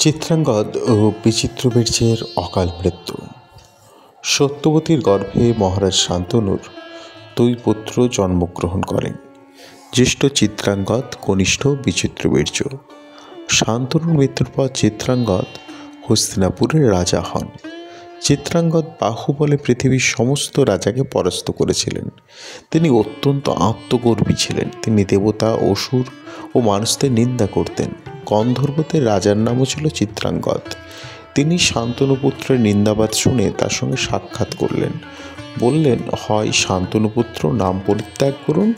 চিত্রাঙ্গদ ও বিচিত্রবীর্যের অকাল মৃত্যু। সত্যবতীর গর্ভে মহারাজ শান্তনুর দুই পুত্র জন্মগ্রহণ করেন, জ্যেষ্ঠ চিত্রাঙ্গদ, কনিষ্ঠ বিচিত্রবীর্য। শান্তনুর মৃত্যুর পর চিত্রাঙ্গদ হস্তিনাপুরের রাজা হন। চিত্রাঙ্গদ বাহুবলে পৃথিবীর সমস্ত রাজাকে পরাস্ত করেছিলেন। তিনি অত্যন্ত আত্মগর্বী ছিলেন। তিনি দেবতা, অসুর ও মানুষদের নিন্দা করতেন। গন্ধর্বদের রাজার নামও ছিল চিত্রাঙ্গদ। তিনি শান্তনুপুত্রের নিন্দাবাদ শুনে তার সঙ্গে সাক্ষাৎ করলেন। বললেন, হয় শান্তনুপুত্র নাম পরিত্যাগ করুন,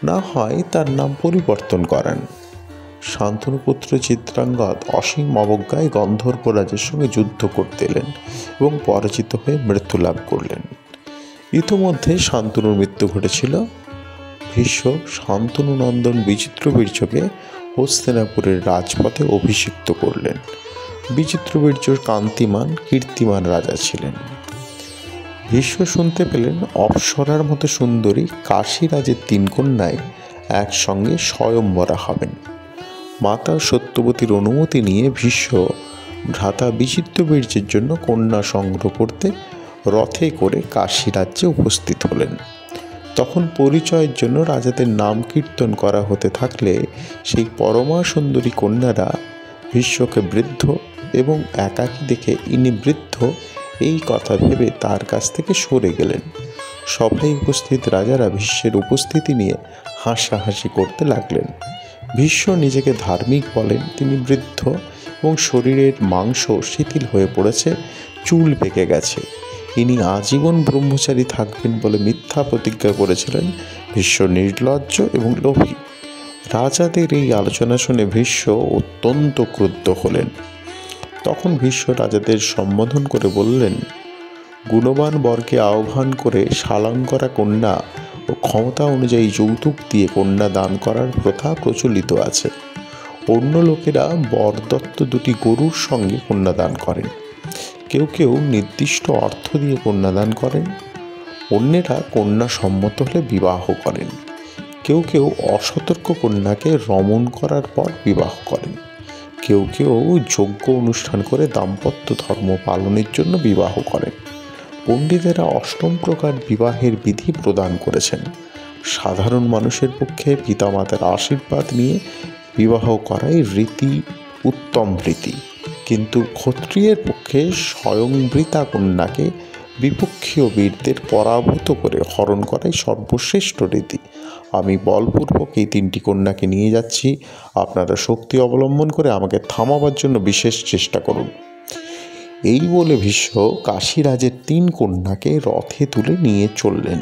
না হয় তার নাম পরিবর্তন করান। শান্তনুপুত্র চিত্রাঙ্গদ অসীম অবজ্ঞায় গন্ধর্ব রাজের সঙ্গে যুদ্ধ করতে এলেন এবং পরাজিত হয়ে মৃত্যু লাভ করলেন। ইতোমধ্যে শান্তনুর মৃত্যু ঘটেছিল। ভীষ্ম শান্তনুনন্দন বিচিত্রবীর্যকে হস্তিনাপুরের রাজপথে অভিষিক্ত করলেন। বিচিত্রবীর্য কান্তিমান কীর্তিমান রাজা ছিলেন। ভীষ্ম শুনতে পেলেন অপ্সরার মতো সুন্দরী কাশীরাজের 3 কন্যায় একসঙ্গে স্বয়ংবরা হবেন। মাতা সত্যবতীর অনুমতি নিয়ে ভীষ্ম ভ্রাতা বিচিত্রবীর্যের জন্য কন্যা সংগ্রহ করতে রথে করে কাশী রাজ্যে উপস্থিত হলেন। তখন পরিচয়ের জন্য রাজাদের নাম কীর্তন করা হতে থাকলে সেই পরমা সুন্দরী কন্যারা ভীষ্মকে বৃদ্ধ এবং একাকী দেখে ইনি বৃদ্ধ এই কথা ভেবে তার কাছ থেকে সরে গেলেন। সভায় উপস্থিত রাজারা ভীষ্মের উপস্থিতি নিয়ে হাসাহাসি করতে লাগলেন। ভীষ্ম নিজেকে ধার্মিক বলেন। তিনি বৃদ্ধ এবং শরীরের মাংস শিথিল হয়ে পড়েছে, চুল পেকে গেছে। ইনি আজীবন ব্রহ্মচারী থাকবেন বলে মিথ্যা প্রতিজ্ঞা করেছিলেন। ভীষ্ম নির্লজ্জ এবং লোভী। রাজাদের এই আলোচনা শুনে ভীষ্ম অত্যন্ত ক্রুদ্ধ হলেন। তখন ভীষ্ম রাজাদের সম্বোধন করে বললেন, গুণবান বরকে আহ্বান করে শালাঙ্গরা কন্যা ও ক্ষমতা অনুযায়ী যৌতুক দিয়ে কন্যা দান করার প্রথা প্রচলিত আছে। অন্য লোকেরা বরদত্ত 2টি গরুর সঙ্গে কন্যাদান করেন। কেউ কেউ নির্দিষ্ট অর্থ দিয়ে কন্যাদান করেন। অন্যেরা কন্যা সম্মত হলে বিবাহ করেন। কেউ কেউ অসতর্ক কন্যাকে রমণ করার পর বিবাহ করেন। কেউ কেউ যজ্ঞ অনুষ্ঠান করে দাম্পত্য ধর্ম পালনের জন্য বিবাহ করেন। পণ্ডিতেরা 8 প্রকার বিবাহের বিধি প্রদান করেছেন। সাধারণ মানুষের পক্ষে পিতামাতার আশীর্বাদ নিয়ে বিবাহ করাই রীতি, উত্তম রীতি। কিন্তু ক্ষত্রিয়ের পক্ষে স্বয়ংবৃতা কন্যাকে বিপক্ষীয় বীরদের পরাভূত করে হরণ করাই সর্বশ্রেষ্ঠ রীতি। আমি বলপূর্বক এই 3টি কন্যাকে নিয়ে যাচ্ছি। আপনারা শক্তি অবলম্বন করে আমাকে থামাবার জন্য বিশেষ চেষ্টা করুন। এই বলে ভীষ্ম কাশীরাজের 3 কন্যাকে রথে তুলে নিয়ে চললেন।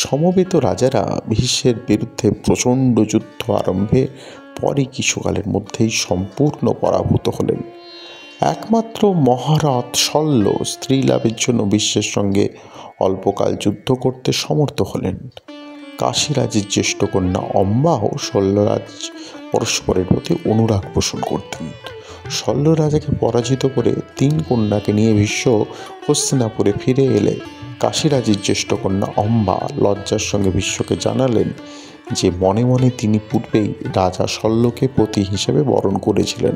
সমবেত রাজারা ভীষ্মের বিরুদ্ধে প্রচণ্ড যুদ্ধ আরম্ভে পরে কিছুকালের মধ্যেই সম্পূর্ণ পরাভূত হলেন। একমাত্র মহারথ শল্য স্ত্রী লাভের জন্য ভীষ্মের সঙ্গে অল্পকাল যুদ্ধ করতে সমর্থ হলেন। কাশীরাজের জ্যেষ্ঠ কন্যা অম্বা ও শল্যরাজ পরস্পরের প্রতি অনুরাগ পোষণ করতেন। শল্য রাজাকে পরাজিত করে 3 কন্যাকে নিয়ে ভীষ্ম হস্তিনাপুরে ফিরে এলে কাশীরাজের জ্যেষ্ঠ কন্যা অম্বা লজ্জার সঙ্গে ভীষ্মকে জানালেন যে মনে মনে তিনি পূর্বেই রাজা শল্যকে পতি হিসেবে বরণ করেছিলেন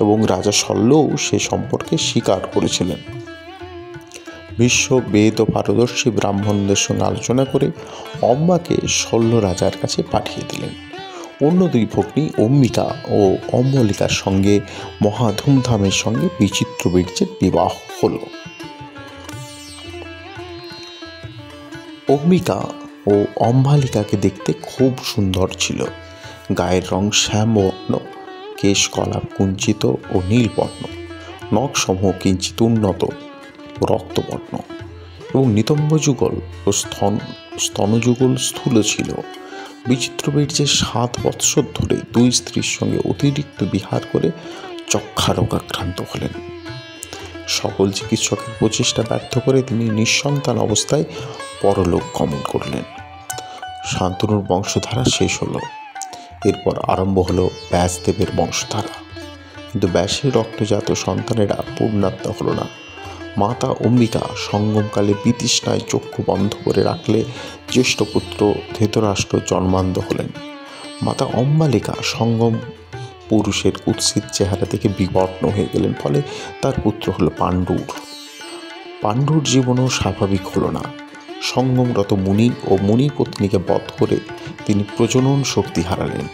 এবং রাজা শল্যও সে সম্পর্কে স্বীকার করেছিলেন। ভীষ্ম বেদ ও পারদর্শী ব্রাহ্মণদের সঙ্গে আলোচনা করে অম্বাকে শল্য রাজার কাছে পাঠিয়ে দিলেন। অন্য 2 ভগ্নী অম্বিকা ও অম্বলিকার সঙ্গে মহা ধুমধামের সঙ্গে বিচিত্রবীর্যের বিবাহ হল। অম্বিকা ও অম্বালিকাকে দেখতে খুব সুন্দর ছিল। গায়ের রং শ্যামবর্ণ, কেশ কলাপ কুঞ্চিত ও নীলবর্ণ, নখসমূহ কিঞ্চিত উন্নত রক্তবর্ণ এবং নিতম্ব যুগল ও স্তনযুগল স্থূল ছিল। বিচিত্রবীর্যের 7 বৎসর ধরে 2 স্ত্রীর সঙ্গে অতিরিক্ত বিহার করে যক্ষারোগাক্রান্ত হলেন। সকল চিকিৎসকের প্রচেষ্টা ব্যর্থ করে তিনি নিঃসন্তান অবস্থায় পরলোক গমন করলেন। শান্তনুর বংশধারা শেষ হলো। এরপর আরম্ভ হলো ব্যাসদেবের বংশধারা। কিন্তু ব্যাসের রক্তজাত সন্তানেরা পূর্ণাত্মা হলো না। মাতা অম্বিকা সঙ্গমকালে বিতৃষ্ণায় চক্ষু বন্ধ করে রাখলে জ্যেষ্ঠ পুত্র ধৃতরাষ্ট্র জন্মান্ধ হলেন। মাতা অম্বালিকা সঙ্গম পুরুষের কুৎসিত চেহারা দেখে বিবর্ণ হয়ে গেলেন। ফলে তার পুত্র হলো পাণ্ডুর। পাণ্ডুর জীবনও স্বাভাবিক হলো না। সঙ্গমরত মুনি ও মুনি পত্নীকে বধ করে তিনি প্রজনন শক্তি হারালেন।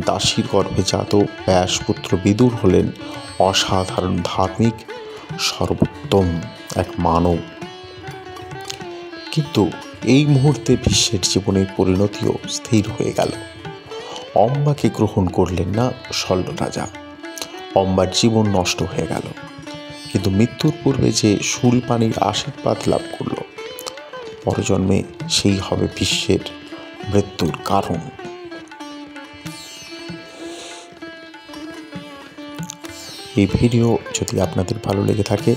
দাসীর গর্ভে জাত ব্যাসপুত্র বিদুর হলেন অসাধারণ ধার্মিক, সর্বোত্তম এক মানব। কিন্তু এই মুহূর্তে ভীষ্মের জীবনের পরিণতিও স্থির হয়ে গেল। অম্বাকে গ্রহণ করলেন না শল্য রাজা। অম্বার জীবন নষ্ট হয়ে গেল। কিন্তু মৃত্যুর পূর্বে যে শূলপাণির আশীর্বাদ লাভ করল, পরজন্মে সেই হবে ভীষ্মের মৃত্যুর কারণ। এই ভিডিও যদি আপনাদের ভালো লেগে থাকে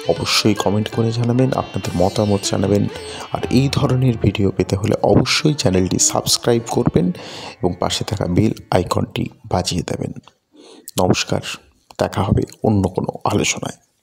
অবশ্যই কমেন্ট করে জানাবেন, আপনাদের মতামত জানাবেন। আর এই ধরনের ভিডিও পেতে হলে অবশ্যই চ্যানেলটি সাবস্ক্রাইব করবেন এবং পাশে থাকা বেল আইকনটি বাজিয়ে দেবেন। নমস্কার, দেখা হবে অন্য কোনো আলোচনায়।